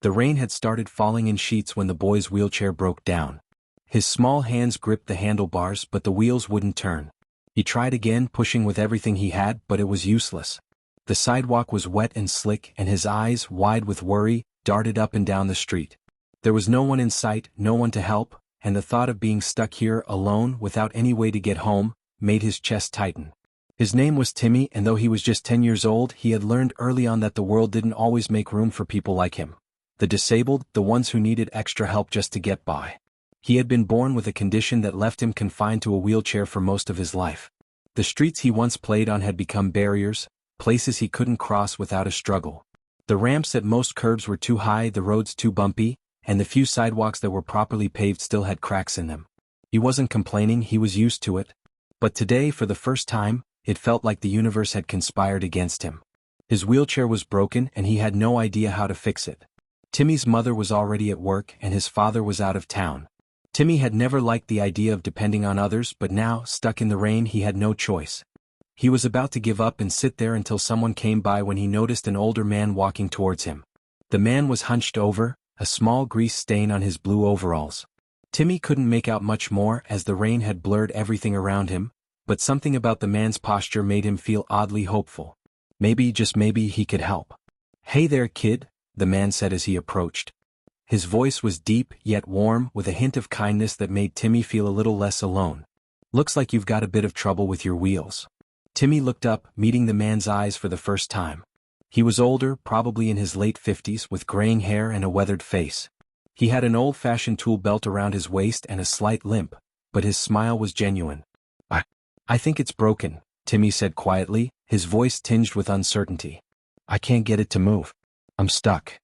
The rain had started falling in sheets when the boy's wheelchair broke down. His small hands gripped the handlebars, but the wheels wouldn't turn. He tried again, pushing with everything he had, but it was useless. The sidewalk was wet and slick, and his eyes, wide with worry, darted up and down the street. There was no one in sight, no one to help, and the thought of being stuck here alone without any way to get home made his chest tighten. His name was Timmy, and though he was just 10 years old, he had learned early on that the world didn't always make room for people like him. The disabled, the ones who needed extra help just to get by. He had been born with a condition that left him confined to a wheelchair for most of his life. The streets he once played on had become barriers, places he couldn't cross without a struggle. The ramps at most curbs were too high, the roads too bumpy, and the few sidewalks that were properly paved still had cracks in them. He wasn't complaining, he was used to it. But today, for the first time, it felt like the universe had conspired against him. His wheelchair was broken and he had no idea how to fix it. Timmy's mother was already at work and his father was out of town. Timmy had never liked the idea of depending on others, but now, stuck in the rain, he had no choice. He was about to give up and sit there until someone came by when he noticed an older man walking towards him. The man was hunched over, a small grease stain on his blue overalls. Timmy couldn't make out much more as the rain had blurred everything around him, but something about the man's posture made him feel oddly hopeful. Maybe, just maybe, he could help. "Hey there, kid," the man said as he approached. His voice was deep, yet warm, with a hint of kindness that made Timmy feel a little less alone. "Looks like you've got a bit of trouble with your wheels." Timmy looked up, meeting the man's eyes for the first time. He was older, probably in his late 50s, with graying hair and a weathered face. He had an old-fashioned tool belt around his waist and a slight limp, but his smile was genuine. I think it's broken," Timmy said quietly, his voice tinged with uncertainty. "I can't get it to move. I'm stuck."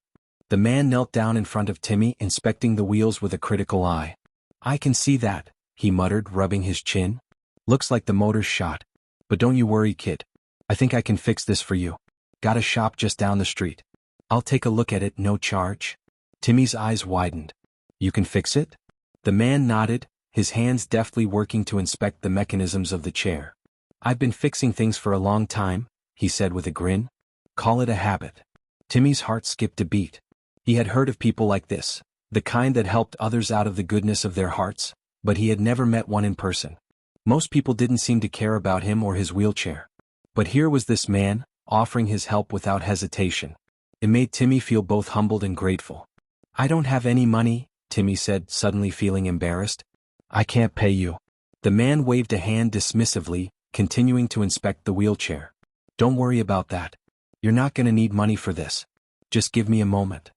The man knelt down in front of Timmy, inspecting the wheels with a critical eye. "I can see that," he muttered, rubbing his chin. "Looks like the motor's shot. But don't you worry, kid. I think I can fix this for you. Got a shop just down the street. I'll take a look at it, no charge." Timmy's eyes widened. "You can fix it?" The man nodded, his hands deftly working to inspect the mechanisms of the chair. "I've been fixing things for a long time," he said with a grin. "Call it a habit." Timmy's heart skipped a beat. He had heard of people like this, the kind that helped others out of the goodness of their hearts, but he had never met one in person. Most people didn't seem to care about him or his wheelchair. But here was this man, offering his help without hesitation. It made Timmy feel both humbled and grateful. "I don't have any money," Timmy said, suddenly feeling embarrassed. "I can't pay you." The man waved a hand dismissively, continuing to inspect the wheelchair. "Don't worry about that. You're not gonna need money for this. Just give me a moment."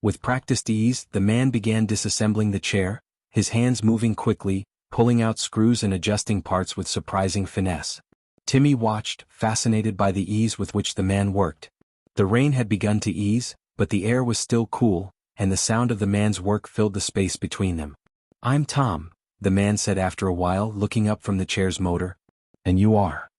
With practiced ease, the man began disassembling the chair, his hands moving quickly, pulling out screws and adjusting parts with surprising finesse. Timmy watched, fascinated by the ease with which the man worked. The rain had begun to ease, but the air was still cool, and the sound of the man's work filled the space between them. "I'm Tom," the man said after a while, looking up from the chair's motor. "And you are?"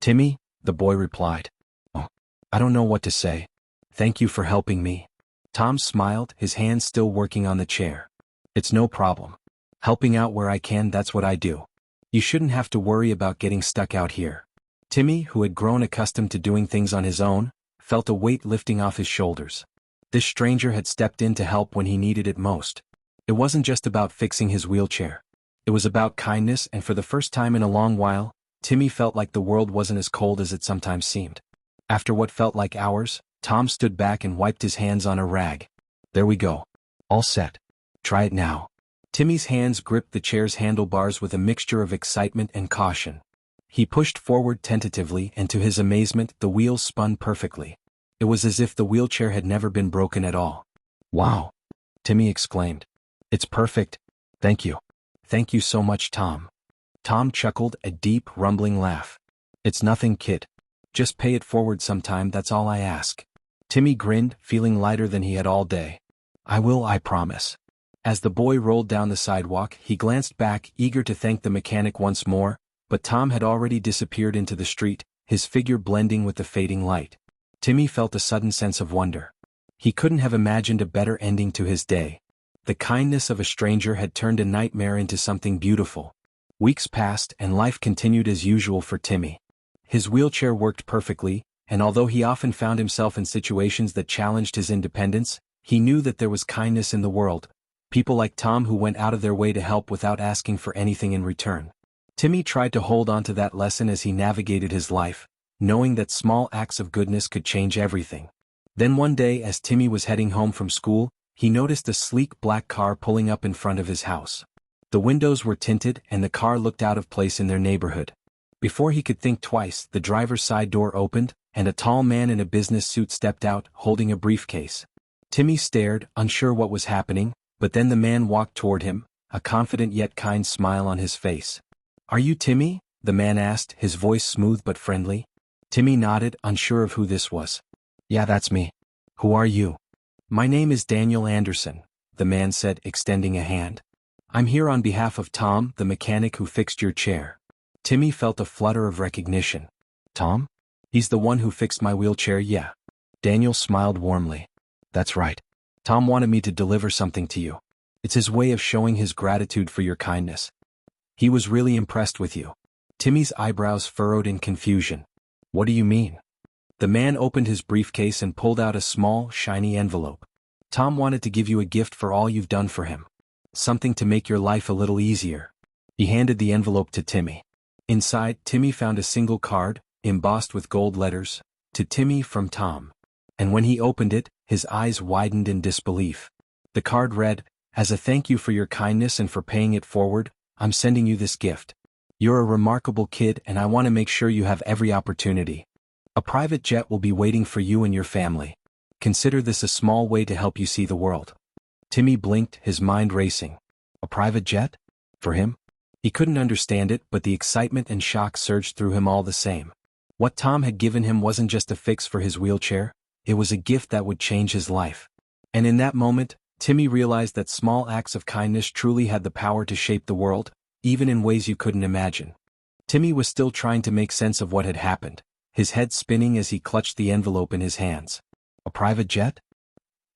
"Timmy," the boy replied. "Oh, I don't know what to say. Thank you for helping me." Tom smiled, his hands still working on the chair. "It's no problem. Helping out where I can, that's what I do. You shouldn't have to worry about getting stuck out here." Timmy, who had grown accustomed to doing things on his own, felt a weight lifting off his shoulders. This stranger had stepped in to help when he needed it most. It wasn't just about fixing his wheelchair. It was about kindness, and for the first time in a long while, Timmy felt like the world wasn't as cold as it sometimes seemed. After what felt like hours, Tom stood back and wiped his hands on a rag. "There we go. All set. Try it now." Timmy's hands gripped the chair's handlebars with a mixture of excitement and caution. He pushed forward tentatively, and to his amazement, the wheels spun perfectly. It was as if the wheelchair had never been broken at all. "Wow!" Timmy exclaimed. "It's perfect. Thank you. Thank you so much, Tom." Tom chuckled, a deep, rumbling laugh. "It's nothing, kid. Just pay it forward sometime, that's all I ask." Timmy grinned, feeling lighter than he had all day. "I will, I promise." As the boy rolled down the sidewalk, he glanced back, eager to thank the mechanic once more, but Tom had already disappeared into the street, his figure blending with the fading light. Timmy felt a sudden sense of wonder. He couldn't have imagined a better ending to his day. The kindness of a stranger had turned a nightmare into something beautiful. Weeks passed, and life continued as usual for Timmy. His wheelchair worked perfectly, and although he often found himself in situations that challenged his independence, He knew that there was kindness in the world, people like Tom who went out of their way to help without asking for anything in return. Timmy tried to hold on to that lesson as he navigated his life, knowing that small acts of goodness could change everything. Then one day as Timmy was heading home from school, he noticed a sleek black car pulling up in front of his house. The windows were tinted and the car looked out of place in their neighborhood. Before he could think twice, the driver's side door opened, and a tall man in a business suit stepped out, holding a briefcase. Timmy stared, unsure what was happening, but then the man walked toward him, a confident yet kind smile on his face. "Are you Timmy?" the man asked, his voice smooth but friendly. Timmy nodded, unsure of who this was. "Yeah, that's me. Who are you?" "My name is Daniel Anderson," the man said, extending a hand. "I'm here on behalf of Tom, the mechanic who fixed your chair." Timmy felt a flutter of recognition. "Tom? He's the one who fixed my wheelchair, yeah." Daniel smiled warmly. "That's right. Tom wanted me to deliver something to you. It's his way of showing his gratitude for your kindness. He was really impressed with you." Timmy's eyebrows furrowed in confusion. "What do you mean?" The man opened his briefcase and pulled out a small, shiny envelope. "Tom wanted to give you a gift for all you've done for him. Something to make your life a little easier." He handed the envelope to Timmy. Inside, Timmy found a single card, embossed with gold letters, "To Timmy from Tom." And when he opened it, his eyes widened in disbelief. The card read, "As a thank you for your kindness and for paying it forward, I'm sending you this gift. You're a remarkable kid and I want to make sure you have every opportunity. A private jet will be waiting for you and your family. Consider this a small way to help you see the world." Timmy blinked, his mind racing. A private jet? For him? He couldn't understand it, but the excitement and shock surged through him all the same. What Tom had given him wasn't just a fix for his wheelchair, it was a gift that would change his life. And in that moment, Timmy realized that small acts of kindness truly had the power to shape the world, even in ways you couldn't imagine. Timmy was still trying to make sense of what had happened, his head spinning as he clutched the envelope in his hands. A private jet?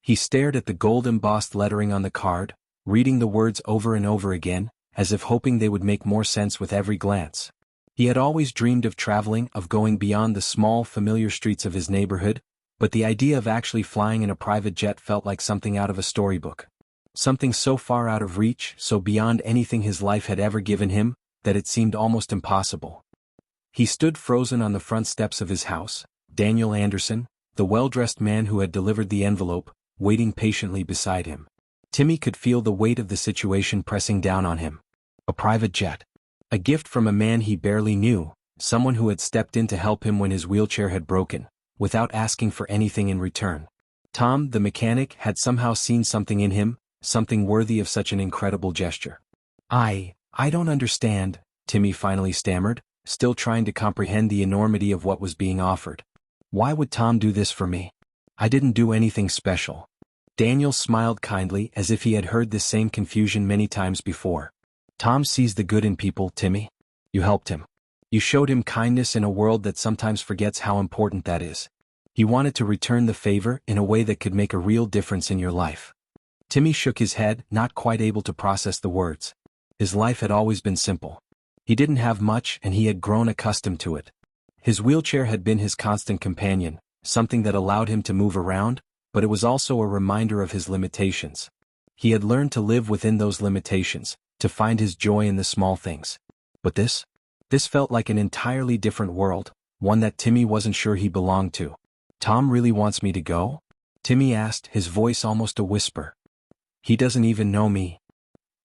He stared at the gold-embossed lettering on the card, reading the words over and over again, as if hoping they would make more sense with every glance. He had always dreamed of traveling, of going beyond the small, familiar streets of his neighborhood, but the idea of actually flying in a private jet felt like something out of a storybook. Something so far out of reach, so beyond anything his life had ever given him, that it seemed almost impossible. He stood frozen on the front steps of his house, Daniel Anderson, the well-dressed man who had delivered the envelope, waiting patiently beside him. Timmy could feel the weight of the situation pressing down on him. A private jet. A gift from a man he barely knew, someone who had stepped in to help him when his wheelchair had broken, without asking for anything in return. Tom, the mechanic, had somehow seen something in him, something worthy of such an incredible gesture. I don't understand," Timmy finally stammered, still trying to comprehend the enormity of what was being offered. "Why would Tom do this for me? I didn't do anything special." Daniel smiled kindly as if he had heard this same confusion many times before. "Tom sees the good in people, Timmy. You helped him. You showed him kindness in a world that sometimes forgets how important that is. He wanted to return the favor in a way that could make a real difference in your life." Timmy shook his head, not quite able to process the words. His life had always been simple. He didn't have much and he had grown accustomed to it. His wheelchair had been his constant companion, something that allowed him to move around, but it was also a reminder of his limitations. He had learned to live within those limitations, to find his joy in the small things. But this felt like an entirely different world, one that Timmy wasn't sure he belonged to. "Tom really wants me to go?" Timmy asked, his voice almost a whisper. "He doesn't even know me."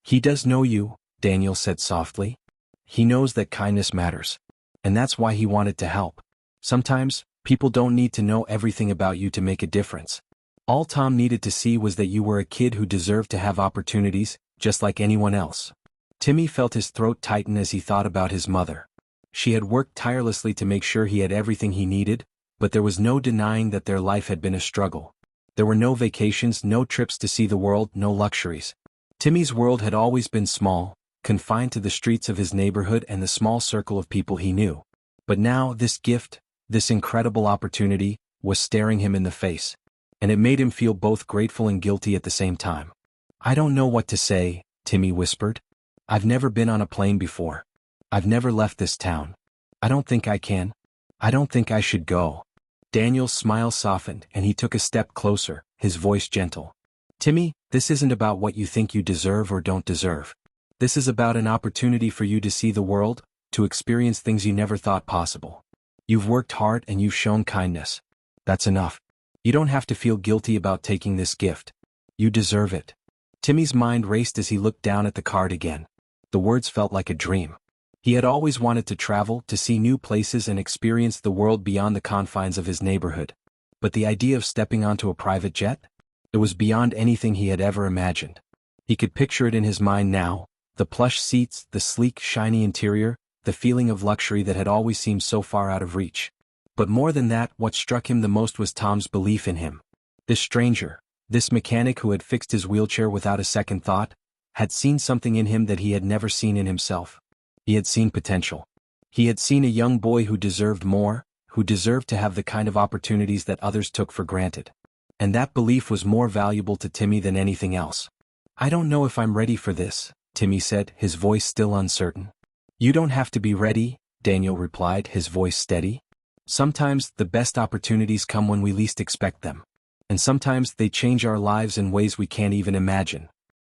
"He does know you," Daniel said softly. "He knows that kindness matters. And that's why he wanted to help. Sometimes, people don't need to know everything about you to make a difference. All Tom needed to see was that you were a kid who deserved to have opportunities, just like anyone else." Timmy felt his throat tighten as he thought about his mother. She had worked tirelessly to make sure he had everything he needed, but there was no denying that their life had been a struggle. There were no vacations, no trips to see the world, no luxuries. Timmy's world had always been small, confined to the streets of his neighborhood and the small circle of people he knew. But now this gift, this incredible opportunity, was staring him in the face. And it made him feel both grateful and guilty at the same time. "I don't know what to say," Timmy whispered. "I've never been on a plane before. I've never left this town. I don't think I can. I don't think I should go." Daniel's smile softened and he took a step closer, his voice gentle. Timmy, this isn't about what you think you deserve or don't deserve. This is about an opportunity for you to see the world, to experience things you never thought possible. You've worked hard and you've shown kindness. That's enough. You don't have to feel guilty about taking this gift. You deserve it. Timmy's mind raced as he looked down at the card again. The words felt like a dream. He had always wanted to travel, to see new places and experience the world beyond the confines of his neighborhood. But the idea of stepping onto a private jet? It was beyond anything he had ever imagined. He could picture it in his mind now, the plush seats, the sleek, shiny interior, the feeling of luxury that had always seemed so far out of reach. But more than that, what struck him the most was Tom's belief in him. This stranger, this mechanic who had fixed his wheelchair without a second thought, had seen something in him that he had never seen in himself. He had seen potential. He had seen a young boy who deserved more, who deserved to have the kind of opportunities that others took for granted. And that belief was more valuable to Timmy than anything else. I don't know if I'm ready for this, Timmy said, his voice still uncertain. You don't have to be ready, Daniel replied, his voice steady. Sometimes the best opportunities come when we least expect them. And sometimes they change our lives in ways we can't even imagine.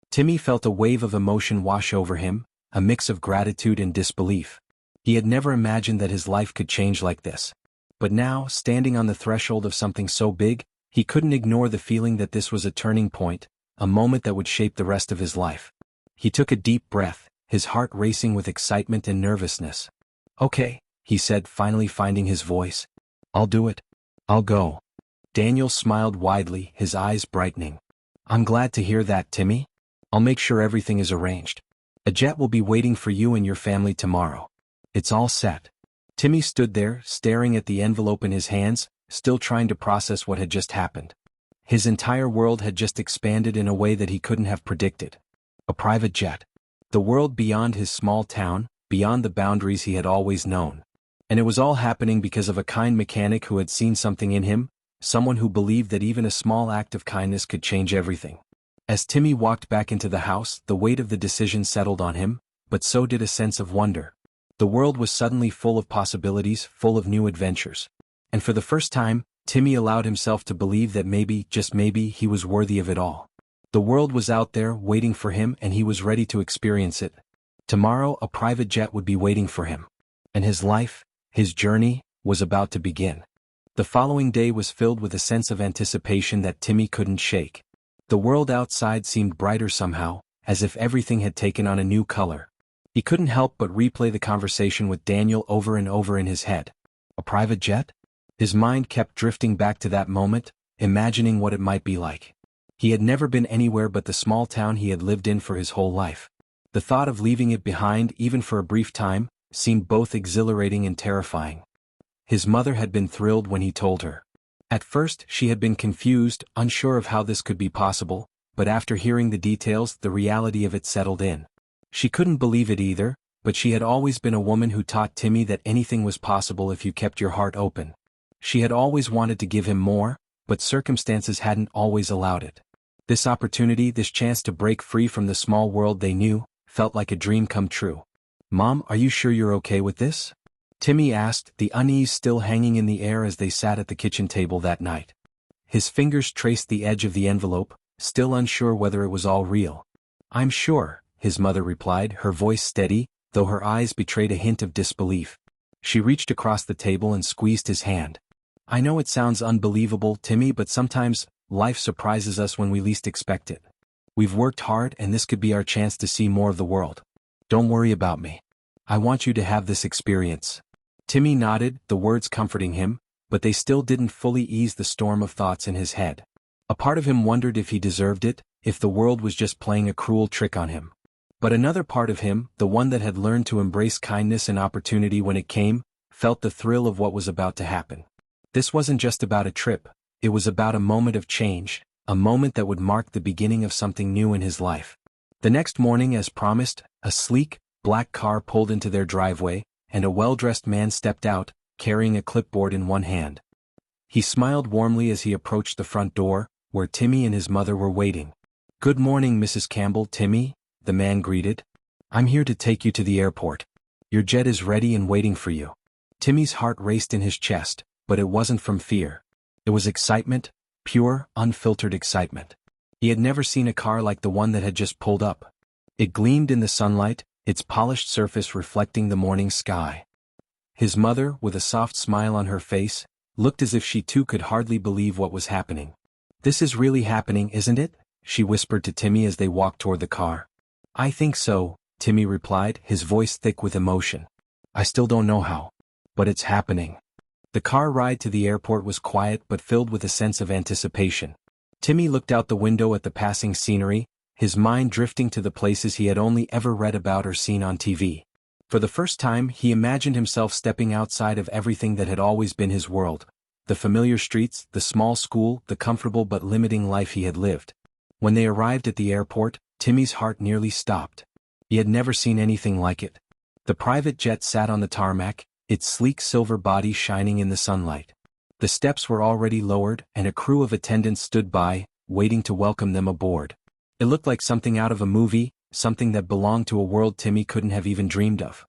Timmy felt a wave of emotion wash over him, a mix of gratitude and disbelief. He had never imagined that his life could change like this. But now, standing on the threshold of something so big, he couldn't ignore the feeling that this was a turning point, a moment that would shape the rest of his life. He took a deep breath, his heart racing with excitement and nervousness. Okay, he said, finally finding his voice. I'll do it. I'll go. Daniel smiled widely, his eyes brightening. I'm glad to hear that, Timmy. I'll make sure everything is arranged. A jet will be waiting for you and your family tomorrow. It's all set. Timmy stood there, staring at the envelope in his hands, still trying to process what had just happened. His entire world had just expanded in a way that he couldn't have predicted. A private jet. The world beyond his small town, beyond the boundaries he had always known. And it was all happening because of a kind mechanic who had seen something in him, someone who believed that even a small act of kindness could change everything. As Timmy walked back into the house, the weight of the decision settled on him, but so did a sense of wonder. The world was suddenly full of possibilities, full of new adventures. And for the first time, Timmy allowed himself to believe that maybe, just maybe, he was worthy of it all. The world was out there, waiting for him, and he was ready to experience it. Tomorrow, a private jet would be waiting for him. And his life, his journey, was about to begin. The following day was filled with a sense of anticipation that Timmy couldn't shake. The world outside seemed brighter somehow, as if everything had taken on a new color. He couldn't help but replay the conversation with Daniel over and over in his head. A private jet? His mind kept drifting back to that moment, imagining what it might be like. He had never been anywhere but the small town he had lived in for his whole life. The thought of leaving it behind, even for a brief time, seemed both exhilarating and terrifying. His mother had been thrilled when he told her. At first, she had been confused, unsure of how this could be possible, but after hearing the details, the reality of it settled in. She couldn't believe it either, but she had always been a woman who taught Timmy that anything was possible if you kept your heart open. She had always wanted to give him more, but circumstances hadn't always allowed it. This opportunity, this chance to break free from the small world they knew, felt like a dream come true. Mom, are you sure you're okay with this? Timmy asked, the unease still hanging in the air as they sat at the kitchen table that night. His fingers traced the edge of the envelope, still unsure whether it was all real. I'm sure, his mother replied, her voice steady, though her eyes betrayed a hint of disbelief. She reached across the table and squeezed his hand. I know it sounds unbelievable, Timmy, but sometimes, life surprises us when we least expect it. We've worked hard and this could be our chance to see more of the world. Don't worry about me. I want you to have this experience. Timmy nodded, the words comforting him, but they still didn't fully ease the storm of thoughts in his head. A part of him wondered if he deserved it, if the world was just playing a cruel trick on him. But another part of him, the one that had learned to embrace kindness and opportunity when it came, felt the thrill of what was about to happen. This wasn't just about a trip, it was about a moment of change, a moment that would mark the beginning of something new in his life. The next morning, as promised, a sleek, black car pulled into their driveway, and a well-dressed man stepped out, carrying a clipboard in one hand. He smiled warmly as he approached the front door, where Timmy and his mother were waiting. Good morning, Mrs. Campbell, Timmy, the man greeted. I'm here to take you to the airport. Your jet is ready and waiting for you. Timmy's heart raced in his chest, but it wasn't from fear. It was excitement, pure, unfiltered excitement. He had never seen a car like the one that had just pulled up. It gleamed in the sunlight, its polished surface reflecting the morning sky. His mother, with a soft smile on her face, looked as if she too could hardly believe what was happening. "This is really happening, isn't it?" she whispered to Timmy as they walked toward the car. "I think so," Timmy replied, his voice thick with emotion. "I still don't know how. But it's happening." The car ride to the airport was quiet but filled with a sense of anticipation. Timmy looked out the window at the passing scenery, his mind drifting to the places he had only ever read about or seen on TV. For the first time he imagined himself stepping outside of everything that had always been his world. The familiar streets, the small school, the comfortable but limiting life he had lived. When they arrived at the airport, Timmy's heart nearly stopped. He had never seen anything like it. The private jet sat on the tarmac, its sleek silver body shining in the sunlight. The steps were already lowered and a crew of attendants stood by, waiting to welcome them aboard. It looked like something out of a movie, something that belonged to a world Timmy couldn't have even dreamed of.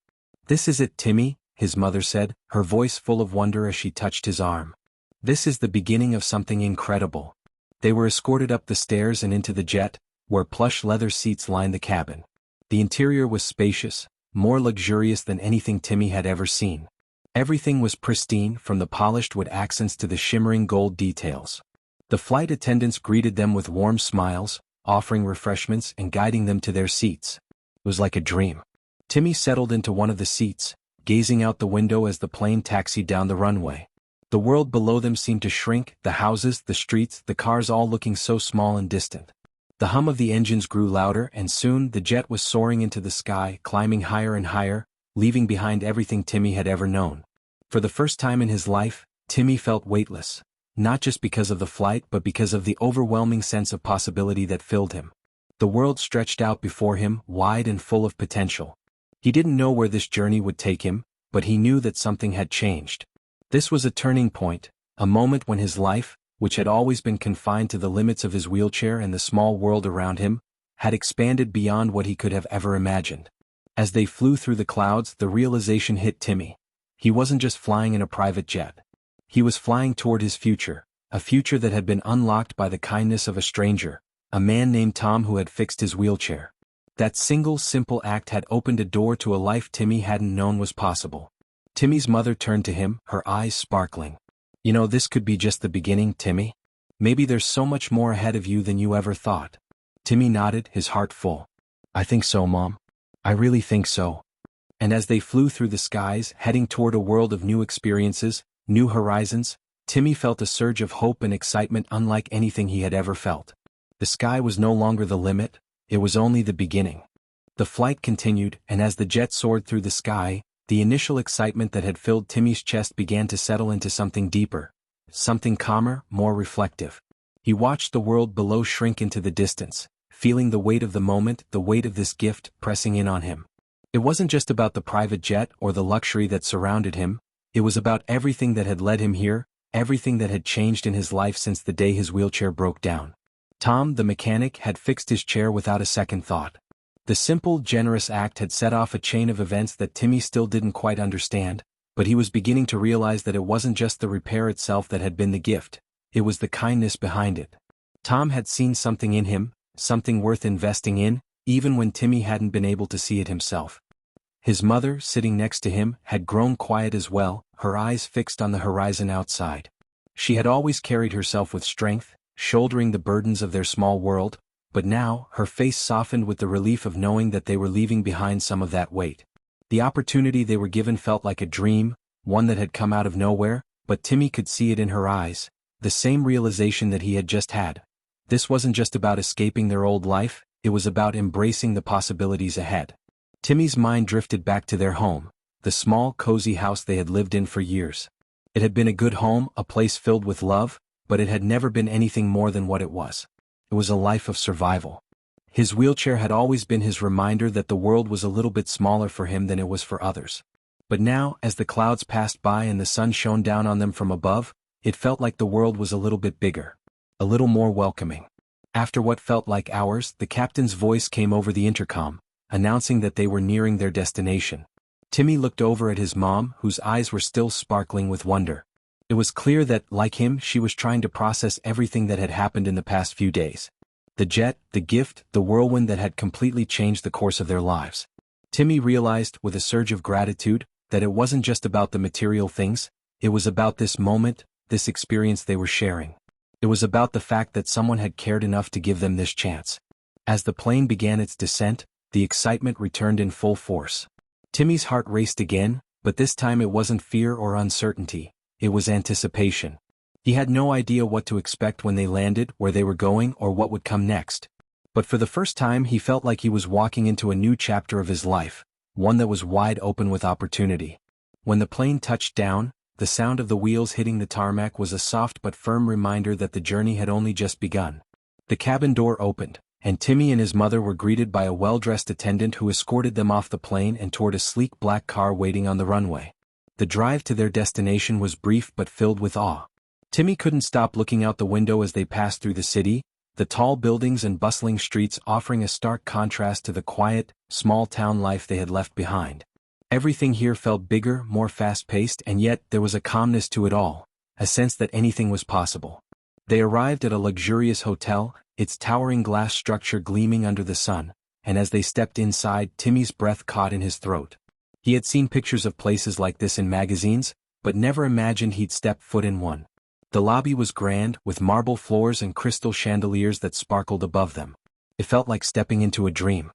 "This is it, Timmy," his mother said, her voice full of wonder as she touched his arm. "This is the beginning of something incredible." They were escorted up the stairs and into the jet, where plush leather seats lined the cabin. The interior was spacious, more luxurious than anything Timmy had ever seen. Everything was pristine, from the polished wood accents to the shimmering gold details. The flight attendants greeted them with warm smiles, offering refreshments and guiding them to their seats. It was like a dream. Timmy settled into one of the seats, gazing out the window as the plane taxied down the runway. The world below them seemed to shrink, the houses, the streets, the cars all looking so small and distant. The hum of the engines grew louder and soon the jet was soaring into the sky, climbing higher and higher, leaving behind everything Timmy had ever known. For the first time in his life, Timmy felt weightless, not just because of the flight but because of the overwhelming sense of possibility that filled him. The world stretched out before him, wide and full of potential. He didn't know where this journey would take him, but he knew that something had changed. This was a turning point, a moment when his life, which had always been confined to the limits of his wheelchair and the small world around him, had expanded beyond what he could have ever imagined. As they flew through the clouds, the realization hit Timmy. He wasn't just flying in a private jet. He was flying toward his future, a future that had been unlocked by the kindness of a stranger, a man named Tom who had fixed his wheelchair. That single simple act had opened a door to a life Timmy hadn't known was possible. Timmy's mother turned to him, her eyes sparkling. "You know, this could be just the beginning, Timmy. Maybe there's so much more ahead of you than you ever thought." Timmy nodded, his heart full. "I think so, Mom. I really think so." And as they flew through the skies, heading toward a world of new experiences, new horizons, Timmy felt a surge of hope and excitement unlike anything he had ever felt. The sky was no longer the limit, it was only the beginning. The flight continued, and as the jet soared through the sky, the initial excitement that had filled Timmy's chest began to settle into something deeper, something calmer, more reflective. He watched the world below shrink into the distance, feeling the weight of the moment, the weight of this gift, pressing in on him. It wasn't just about the private jet or the luxury that surrounded him, it was about everything that had led him here, everything that had changed in his life since the day his wheelchair broke down. Tom, the mechanic, had fixed his chair without a second thought. The simple, generous act had set off a chain of events that Timmy still didn't quite understand, but he was beginning to realize that it wasn't just the repair itself that had been the gift, it was the kindness behind it. Tom had seen something in him, something worth investing in, even when Timmy hadn't been able to see it himself. His mother, sitting next to him, had grown quiet as well, her eyes fixed on the horizon outside. She had always carried herself with strength, shouldering the burdens of their small world, but now, her face softened with the relief of knowing that they were leaving behind some of that weight. The opportunity they were given felt like a dream, one that had come out of nowhere, but Timmy could see it in her eyes, the same realization that he had just had. This wasn't just about escaping their old life, it was about embracing the possibilities ahead. Timmy's mind drifted back to their home, the small, cozy house they had lived in for years. It had been a good home, a place filled with love, but it had never been anything more than what it was. It was a life of survival. His wheelchair had always been his reminder that the world was a little bit smaller for him than it was for others. But now, as the clouds passed by and the sun shone down on them from above, it felt like the world was a little bit bigger, a little more welcoming. After what felt like hours, the captain's voice came over the intercom, announcing that they were nearing their destination. Timmy looked over at his mom, whose eyes were still sparkling with wonder. It was clear that, like him, she was trying to process everything that had happened in the past few days. The jet, the gift, the whirlwind that had completely changed the course of their lives. Timmy realized, with a surge of gratitude, that it wasn't just about the material things, it was about this moment, this experience they were sharing. It was about the fact that someone had cared enough to give them this chance. As the plane began its descent, the excitement returned in full force. Timmy's heart raced again, but this time it wasn't fear or uncertainty, it was anticipation. He had no idea what to expect when they landed, where they were going, or what would come next. But for the first time he felt like he was walking into a new chapter of his life, one that was wide open with opportunity. When the plane touched down, the sound of the wheels hitting the tarmac was a soft but firm reminder that the journey had only just begun. The cabin door opened, and Timmy and his mother were greeted by a well-dressed attendant who escorted them off the plane and toward a sleek black car waiting on the runway. The drive to their destination was brief but filled with awe. Timmy couldn't stop looking out the window as they passed through the city, the tall buildings and bustling streets offering a stark contrast to the quiet, small-town life they had left behind. Everything here felt bigger, more fast-paced, and yet there was a calmness to it all, a sense that anything was possible. They arrived at a luxurious hotel, its towering glass structure gleaming under the sun, and as they stepped inside, Timmy's breath caught in his throat. He had seen pictures of places like this in magazines, but never imagined he'd step foot in one. The lobby was grand, with marble floors and crystal chandeliers that sparkled above them. It felt like stepping into a dream.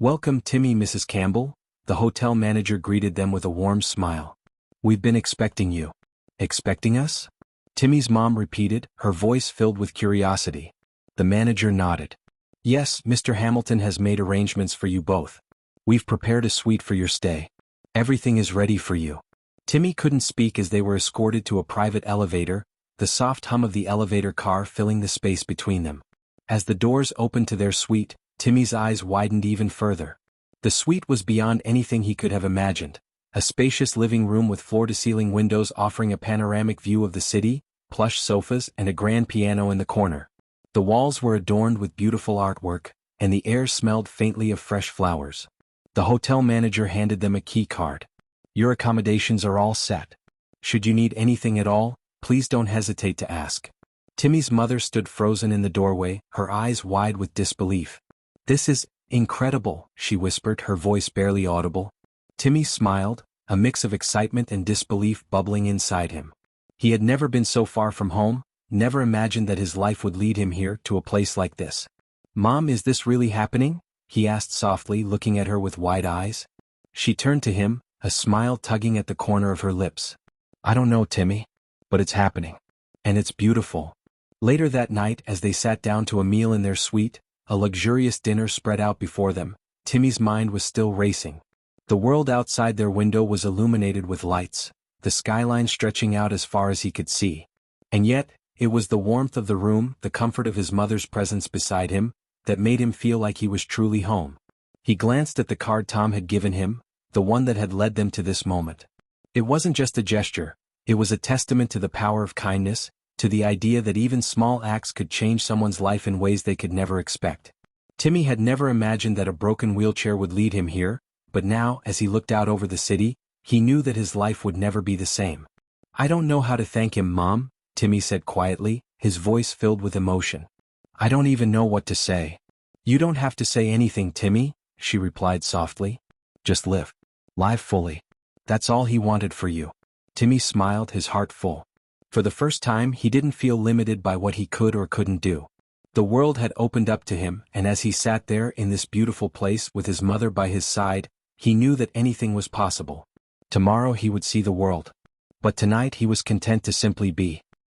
"Welcome, Timmy, Mrs. Campbell," the hotel manager greeted them with a warm smile. "We've been expecting you." "Expecting us?" Timmy's mom repeated, her voice filled with curiosity. The manager nodded. "Yes, Mr. Hamilton has made arrangements for you both. We've prepared a suite for your stay. Everything is ready for you." Timmy couldn't speak as they were escorted to a private elevator, the soft hum of the elevator car filling the space between them. As the doors opened to their suite, Timmy's eyes widened even further. The suite was beyond anything he could have imagined. A spacious living room with floor-to-ceiling windows offering a panoramic view of the city, plush sofas, and a grand piano in the corner. The walls were adorned with beautiful artwork, and the air smelled faintly of fresh flowers. The hotel manager handed them a key card. "Your accommodations are all set. Should you need anything at all, please don't hesitate to ask." Timmy's mother stood frozen in the doorway, her eyes wide with disbelief. "This is incredible," she whispered, her voice barely audible. Timmy smiled, a mix of excitement and disbelief bubbling inside him. He had never been so far from home, never imagined that his life would lead him here to a place like this. "Mom, is this really happening?" he asked softly, looking at her with wide eyes. She turned to him, a smile tugging at the corner of her lips. "I don't know, Timmy. But it's happening. And it's beautiful." Later that night, as they sat down to a meal in their suite, a luxurious dinner spread out before them, Timmy's mind was still racing. The world outside their window was illuminated with lights, the skyline stretching out as far as he could see. And yet, it was the warmth of the room, the comfort of his mother's presence beside him, that made him feel like he was truly home. He glanced at the card Tom had given him, the one that had led them to this moment. It wasn't just a gesture. It was a testament to the power of kindness, to the idea that even small acts could change someone's life in ways they could never expect. Timmy had never imagined that a broken wheelchair would lead him here, but now, as he looked out over the city, he knew that his life would never be the same. "I don't know how to thank him, Mom," Timmy said quietly, his voice filled with emotion. "I don't even know what to say." "You don't have to say anything, Timmy," she replied softly. "Just live. Live fully. That's all he wanted for you." Timmy smiled, his heart full. For the first time he didn't feel limited by what he could or couldn't do. The world had opened up to him, and as he sat there in this beautiful place with his mother by his side, he knew that anything was possible. Tomorrow he would see the world. But tonight he was content to simply be.